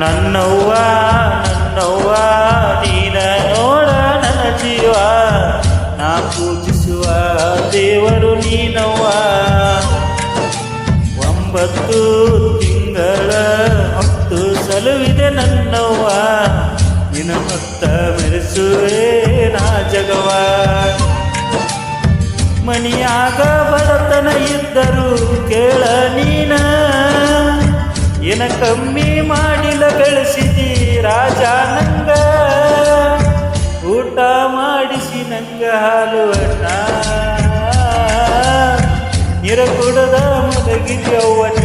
ನನ್ನವ್ವ ನನ್ನವ್ವ ನೀನ ನೋಡ ನನ್ನ ಜೀವ, ನಾ ಪೂಜಿಸುವ ದೇವರು ನೀನವ್ವ. 9 ತಿಂಗಳ ಹೊತ್ತು ಸಲುವಿದೆ ನನ್ನವ್ವ, ನಿನ್ನ ಹೊತ್ತ ಮೆರೆಸುವೆ ನಾ ಜಗವ. ಮನಿಯಾಗ ಬಡತನ ಇದ್ದರು ಕೇಳ ನೀನ, ಏನ ಕಮ್ಮಿ ಮಾಡಿಲ ಬೆಳೆಸಿದಿ ರಾಜ ನಂಗ, ಊಟ ಮಾಡಿಸಿ ನಂಗ ಹಾಲು ಅಣ್ಣ, ನೀರ ಕುಡದ ಮಲಗಿದ್ಯವ್ವಣ್ಣ.